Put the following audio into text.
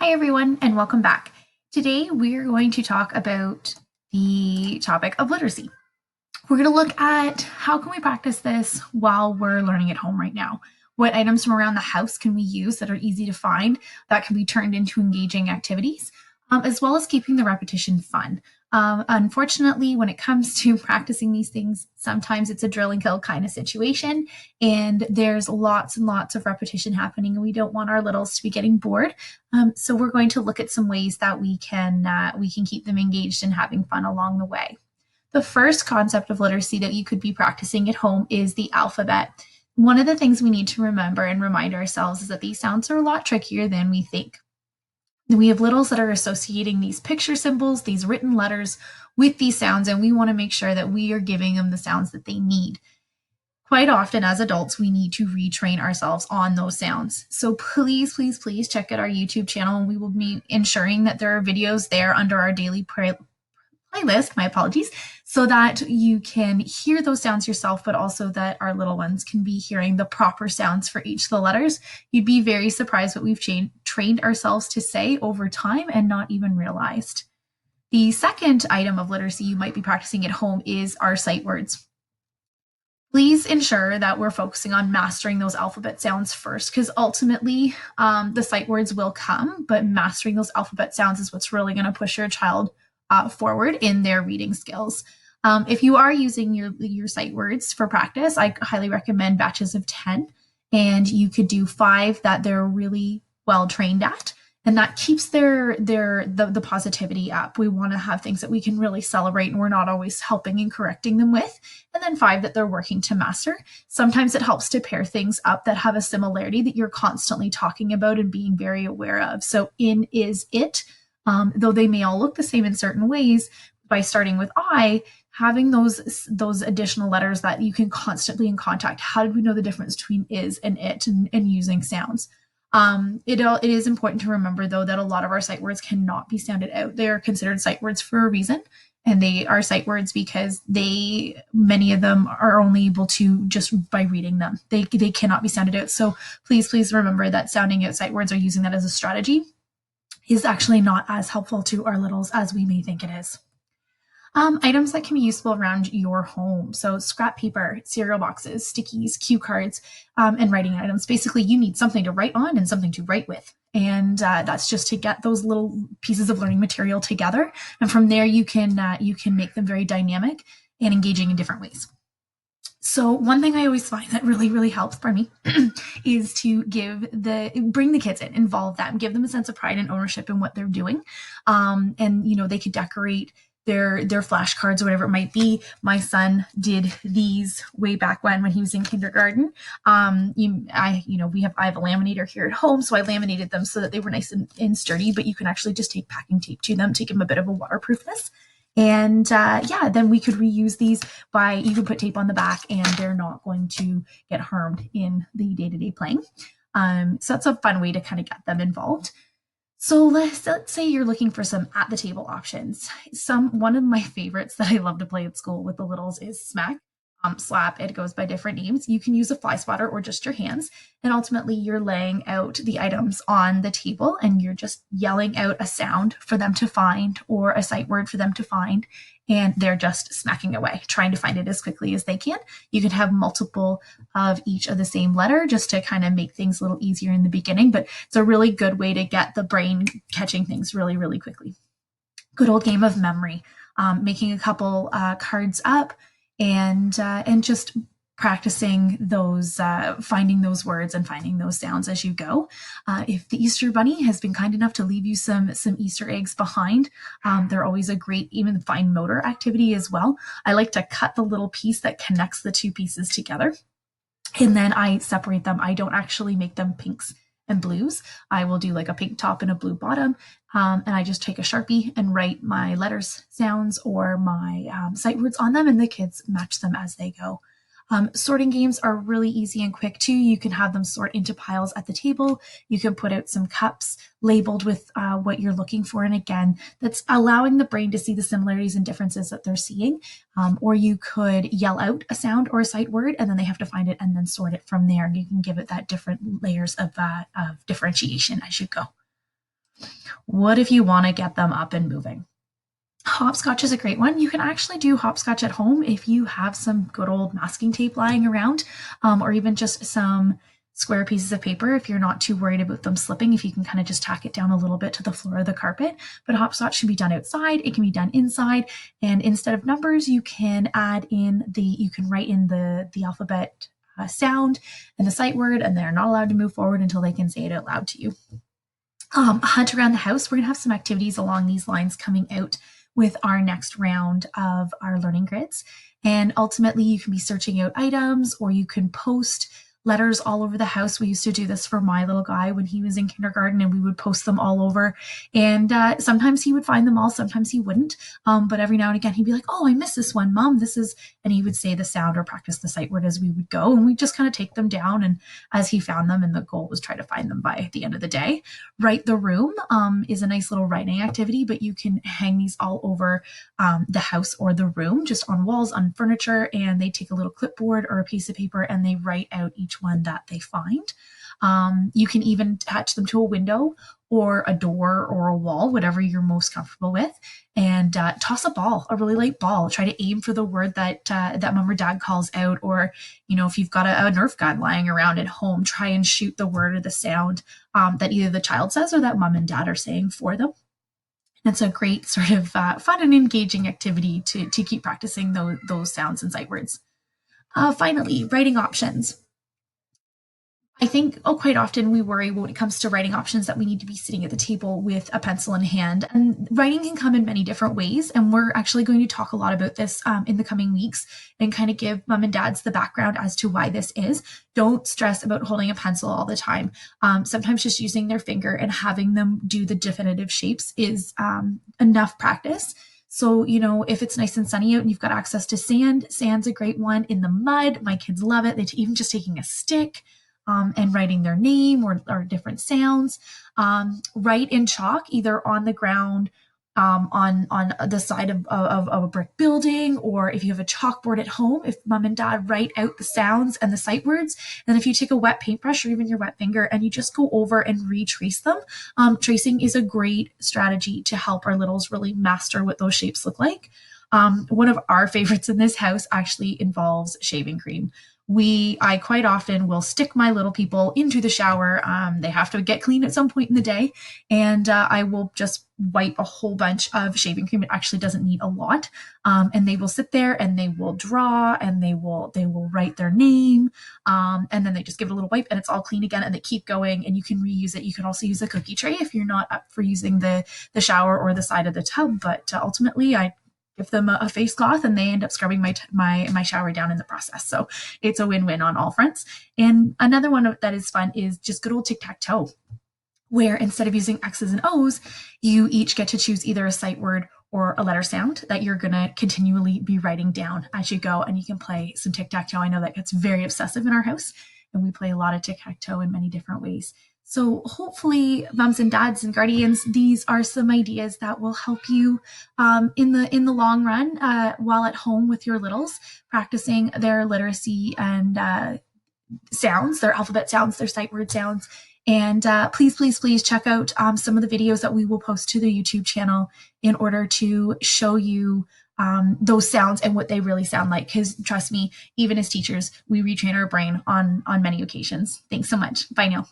Hi, everyone, and welcome back. Today, we're going to talk about the topic of literacy. We're going to look at how can we practice this while we're learning at home right now. What items from around the house can we use that are easy to find that can be turned into engaging activities, as well as keeping the repetition fun. Unfortunately, when it comes to practicing these things, sometimes it's a drill and kill kind of situation, and there's lots and lots of repetition happening, and we don't want our littles to be getting bored. So we're going to look at some ways that we can keep them engaged and having fun along the way. The first concept of literacy that you could be practicing at home is the alphabet. One of the things we need to remember and remind ourselves is that these sounds are a lot trickier than we think. We have littles that are associating these picture symbols, these written letters with these sounds, and we want to make sure that we are giving them the sounds that they need. Quite often, as adults, we need to retrain ourselves on those sounds. So please, please, please check out our YouTube channel, and we will be ensuring that there are videos there under our daily playlist, my apologies, so that you can hear those sounds yourself, but also that our little ones can be hearing the proper sounds for each of the letters. You'd be very surprised what we've trained ourselves to say over time and not even realized. The second item of literacy you might be practicing at home is our sight words. Please ensure that we're focusing on mastering those alphabet sounds first, because ultimately the sight words will come, but mastering those alphabet sounds is what's really going to push your child forward in their reading skills. If you are using your sight words for practice, I highly recommend batches of 10, and you could do 5 that they're really well trained at, and that keeps the positivity up. We want to have things that we can really celebrate and we're not always helping and correcting them with, and then 5 that they're working to master. Sometimes it helps to pair things up that have a similarity that you're constantly talking about and being very aware of. So in, is, it, though they may all look the same in certain ways, by starting with I, having those additional letters that you can constantly in contact. How did we know the difference between is and it, and using sounds? It is important to remember, though, that a lot of our sight words cannot be sounded out. They are considered sight words for a reason, and they are sight words because many of them are only able to just by reading them. They cannot be sounded out. So please remember that sounding out sight words or using that as a strategy is actually not as helpful to our littles as we may think it is. Items that can be useful around your home. So scrap paper, cereal boxes, stickies, cue cards, and writing items. Basically, you need something to write on and something to write with. And that's just to get those little pieces of learning material together. And from there, you can make them very dynamic and engaging in different ways. So one thing I always find that really helps, pardon me, is to bring the kids in, involve them, give them a sense of pride and ownership in what they're doing. And they could decorate their flashcards or whatever it might be. My son did these way back when he was in kindergarten. I have a laminator here at home, so I laminated them so that they were nice and sturdy, but you can actually just take packing tape to them to give them a bit of a waterproofness. And then we could reuse these you can put tape on the back and they're not going to get harmed in the day-to-day playing. So that's a fun way to kind of get them involved. So let's say you're looking for some at the table options. One of my favorites that I love to play at school with the littles is Smack. Slap, it goes by different names. You can use a fly swatter or just your hands. And ultimately, you're laying out the items on the table and you're just yelling out a sound for them to find or a sight word for them to find. And they're just smacking away, trying to find it as quickly as they can. You can have multiple of each of the same letter just to kind of make things a little easier in the beginning. But it's a really good way to get the brain catching things really quickly. Good old game of memory. Making a couple cards up and just practicing those, finding those words and finding those sounds as you go. If the Easter Bunny has been kind enough to leave you some Easter eggs behind, they're always a great, even fine motor activity as well. I like to cut the little piece that connects the two pieces together, and then I separate them. I don't actually make them pinks and blues. I will do like a pink top and a blue bottom. And I just take a Sharpie and write my letters, sounds, or my sight words on them, and the kids match them as they go. Sorting games are really easy and quick too. You can have them sort into piles at the table. You can put out some cups labeled with what you're looking for. And again, that's allowing the brain to see the similarities and differences that they're seeing. Or you could yell out a sound or a sight word, and then they have to find it and then sort it from there. And you can give it that different layers of differentiation as you go. What if you want to get them up and moving? Hopscotch is a great one. You can actually do hopscotch at home if you have some good old masking tape lying around, or even just some square pieces of paper if you're not too worried about them slipping, if you can kind of just tack it down a little bit to the floor of the carpet. But hopscotch can be done outside, it can be done inside, and instead of numbers, you can write in the alphabet sound and the sight word, and they're not allowed to move forward until they can say it out loud to you. Hunt around the house. We're going to have some activities along these lines coming out with our next round of our learning grids. And ultimately, you can be searching out items, or you can post letters all over the house. We used to do this for my little guy when he was in kindergarten, and we would post them all over. And sometimes he would find them all, sometimes he wouldn't. But every now and again, he'd be like, "Oh, I missed this one, Mom. This is," and he would say the sound or practice the sight word as we would go. And we just kind of take them down, and as he found them, and the goal was try to find them by the end of the day. Write the Room is a nice little writing activity, but you can hang these all over the house or the room, just on walls, on furniture, and they take a little clipboard or a piece of paper and they write out each one that they find. You can even attach them to a window or a door or a wall, whatever you're most comfortable with, and toss a ball, a really light ball. Try to aim for the word that Mom or Dad calls out, or if you've got a Nerf gun lying around at home, try and shoot the word or the sound that either the child says or that Mom and Dad are saying for them. And it's a great sort of fun and engaging activity to keep practicing those sounds and sight words. Finally, writing options. I think quite often we worry when it comes to writing options that we need to be sitting at the table with a pencil in hand. And writing can come in many different ways. And we're actually going to talk a lot about this in the coming weeks and kind of give mom and dads the background as to why this is. Don't stress about holding a pencil all the time. Sometimes just using their finger and having them do the definitive shapes is enough practice. So, if it's nice and sunny out and you've got access to sand, sand's a great one. In the mud, my kids love it. Even just taking a stick and writing their name or different sounds. Write in chalk, either on the ground, on the side of a brick building, or if you have a chalkboard at home, if mom and dad write out the sounds and the sight words, and if you take a wet paintbrush or even your wet finger and you just go over and retrace them. Tracing is a great strategy to help our littles really master what those shapes look like. One of our favorites in this house actually involves shaving cream. I quite often will stick my little people into the shower. They have to get clean at some point in the day, and I will just wipe a whole bunch of shaving cream. It actually doesn't need a lot, and they will sit there and they will draw and they will write their name, and then they just give it a little wipe and it's all clean again, and they keep going. And you can reuse it. You can also use a cookie tray if you're not up for using the shower or the side of the tub. But ultimately, I give them a face cloth and they end up scrubbing my shower down in the process. So it's a win-win on all fronts. And another one that is fun is just good old tic-tac-toe, where instead of using X's and O's, you each get to choose either a sight word or a letter sound that you're going to continually be writing down as you go. And you can play some tic-tac-toe. I know that gets very obsessive in our house, and we play a lot of tic-tac-toe in many different ways. So hopefully, moms and dads and guardians, these are some ideas that will help you in the long run while at home with your littles, practicing their literacy and sounds, their alphabet sounds, their sight word sounds. And please, please, please check out some of the videos that we will post to the YouTube channel in order to show you those sounds and what they really sound like. Because trust me, even as teachers, we retrain our brain on many occasions. Thanks so much. Bye now.